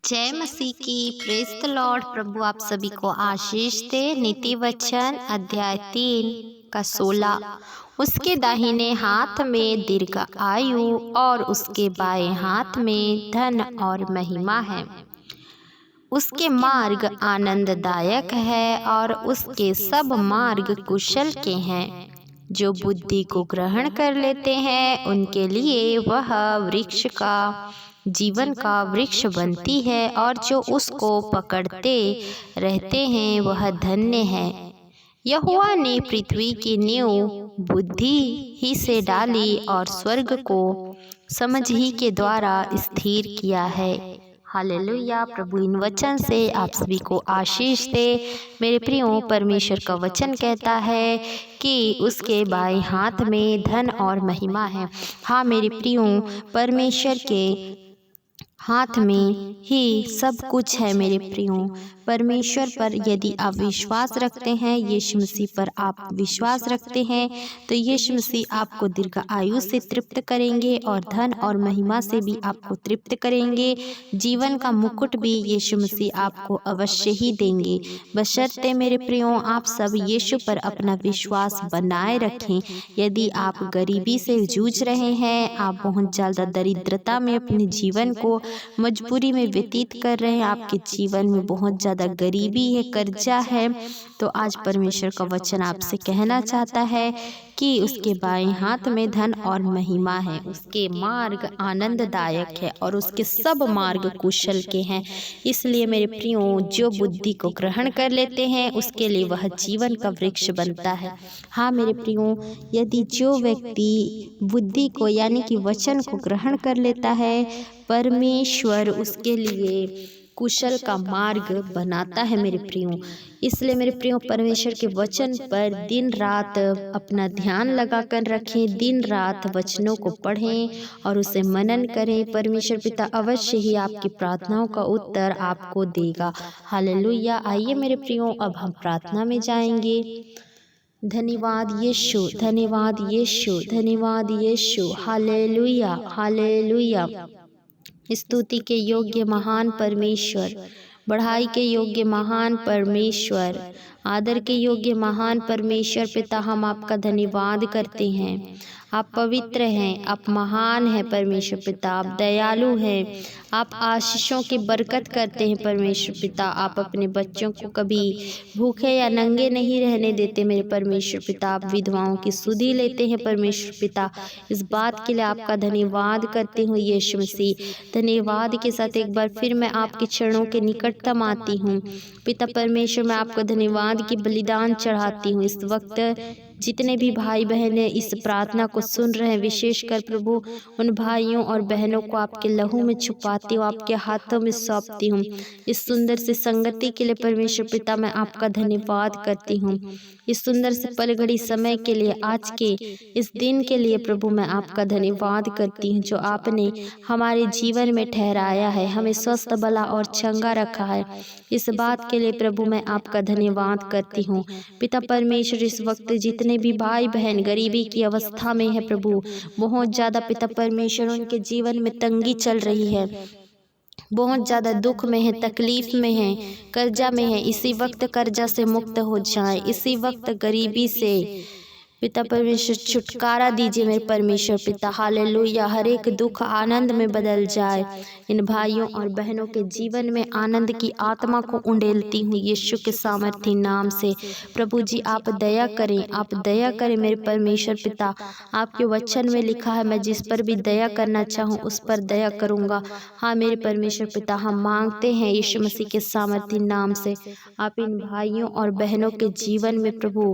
जय मसीह की। Praise the Lord. प्रभु आप सभी को आशीष दे। नीति वचन अध्याय 3 का 16। उसके दाहिने हाथ में दीर्घ आयु और उसके बाएं हाथ में धन और महिमा है। उसके मार्ग आनंददायक है और उसके सब मार्ग कुशल के हैं। जो बुद्धि को ग्रहण कर लेते हैं उनके लिए वह जीवन का वृक्ष बनती है, और जो उसको पकड़ते रहते हैं वह धन्य है। यहोवा ने पृथ्वी की नींव बुद्धि ही से डाली और स्वर्ग को समझ ही के द्वारा स्थिर किया है। हालेलुया। प्रभु इन वचन से आप सभी को आशीष दे। मेरे प्रियो, परमेश्वर का वचन कहता है कि उसके बाएं हाथ में धन और महिमा है। हाँ मेरे प्रियो, परमेश्वर के हाथ में ही सब कुछ है। मेरे प्रियो, परमेश्वर पर यदि आप विश्वास रखते हैं, यीशु मसीह पर आप विश्वास रखते हैं, तो यीशु मसीह आपको दीर्घ आयु से तृप्त करेंगे और धन और महिमा से भी आपको तृप्त करेंगे। जीवन का मुकुट भी यीशु मसीह आपको अवश्य ही देंगे, बशर्ते मेरे प्रियो आप सब यीशु पर अपना विश्वास बनाए रखें। यदि आप गरीबी से जूझ रहे हैं, आप बहुत ज़्यादा दरिद्रता में अपने जीवन को मजबूरी में व्यतीत कर रहे हैं, आपके जीवन में बहुत ज़्यादा गरीबी है, कर्जा है, तो आज परमेश्वर का वचन आपसे कहना चाहता है कि उसके बाएं हाथ में धन और महिमा है। उसके मार्ग आनंददायक है और उसके सब मार्ग कुशल के हैं। इसलिए मेरे प्रियो, जो बुद्धि को ग्रहण कर लेते हैं उसके लिए वह जीवन का वृक्ष बनता है। हाँ मेरे प्रियो, यदि जो व्यक्ति बुद्धि को यानी कि वचन को ग्रहण कर लेता है, परमेश्वर उसके लिए कुशल का मार्ग बनाता है मेरे प्रियो। इसलिए मेरे प्रियो, परमेश्वर के वचन पर दिन रात अपना ध्यान लगा कर रखें, दिन रात वचनों को पढ़ें और उसे मनन करें। परमेश्वर पिता अवश्य ही आपकी प्रार्थनाओं का उत्तर आपको देगा। हालेलुया। आइए मेरे प्रियो, अब हम प्रार्थना में जाएंगे। धन्यवाद यीशु, धन्यवाद यीशु, धन्यवाद यीशु। Hallelujah, hallelujah. स्तुति के योग्य महान परमेश्वर, बढ़ाई के योग्य महान परमेश्वर, आदर के योग्य महान परमेश्वर पिता, हम आपका धन्यवाद करते हैं। आप पवित्र हैं, आप महान हैं परमेश्वर पिता, आप दयालु हैं, आप आशीषों की बरकत करते हैं परमेश्वर पिता। आप अपने बच्चों को कभी भूखे या नंगे नहीं रहने देते मेरे परमेश्वर पिता। आप विधवाओं की सुधि लेते हैं परमेश्वर पिता। इस बात के लिए आपका धन्यवाद करती हूँ यीशु मसीह। धन्यवाद के साथ एक बार फिर मैं आपके चरणों के निकटतम आती हूँ पिता परमेश्वर। मैं आपको धन्यवाद की बलिदान चढ़ाती हूँ। इस वक्त जितने भी भाई बहन इस प्रार्थना को सुन रहे हैं, विशेषकर प्रभु उन भाइयों और बहनों को आपके लहू में छुपाती हूँ, आपके हाथों में सौंपती हूँ। इस सुंदर से संगति के लिए परमेश्वर पिता मैं आपका धन्यवाद करती हूँ। इस सुंदर से पल घड़ी समय के लिए, आज के इस दिन के लिए प्रभु मैं आपका धन्यवाद करती हूँ, जो आपने हमारे जीवन में ठहराया है, हमें स्वस्थ भला और चंगा रखा है। इस बात के लिए प्रभु मैं आपका धन्यवाद करती हूँ पिता परमेश्वर। इस वक्त जितने भी भाई बहन गरीबी की अवस्था में है प्रभु, बहुत ज़्यादा पिता परमेश्वर उनके जीवन में तंगी चल रही है, बहुत ज़्यादा दुख में है, तकलीफ में है, कर्जा में है, इसी वक्त कर्जा से मुक्त हो जाए, इसी वक्त गरीबी से पिता परमेश्वर छुटकारा दीजिए मेरे परमेश्वर पिता। हालेलुया। हर एक दुख आनंद में बदल जाए। इन भाइयों और बहनों के जीवन में आनंद की आत्मा को उंडेलती हूँ यीशु के सामर्थी नाम से। प्रभु जी आप दया करें, आप दया करें मेरे परमेश्वर पिता। आपके वचन में लिखा है, मैं जिस पर भी दया करना चाहूँ उस पर दया करूँगा। हाँ मेरे परमेश्वर पिता, हम मांगते हैं यीशु मसीह के सामर्थी नाम से, आप इन भाइयों और बहनों के जीवन में प्रभु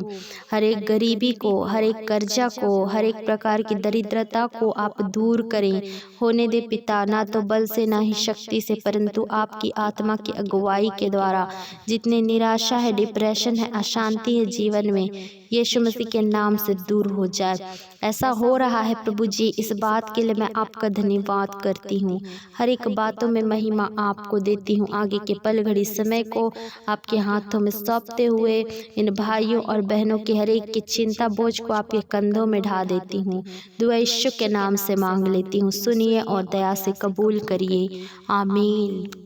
हर एक गरीबी को, हर एक कर्जा को, हर एक प्रकार की दरिद्रता को आप दूर करें होने दे पिता। ना तो बल से ना ही शक्ति से, परंतु आपकी आत्मा की अगुवाई के द्वारा। जितने निराशा है, डिप्रेशन है, अशांति है जीवन में, यीशु मसीह के नाम से दूर हो जाए। ऐसा हो रहा है प्रभु जी, इस बात के लिए मैं आपका धन्यवाद करती हूँ। हर एक बातों में महिमा आपको देती हूँ। आगे के पल घड़ी समय को आपके हाथों में सौंपते हुए इन भाइयों और बहनों की हर एक की चिंता बोझ को आपके कंधों में ढा देती हूँ। दुआ यीशु के नाम से मांग लेती हूँ, सुनिए और दया से कबूल करिए। आमीन।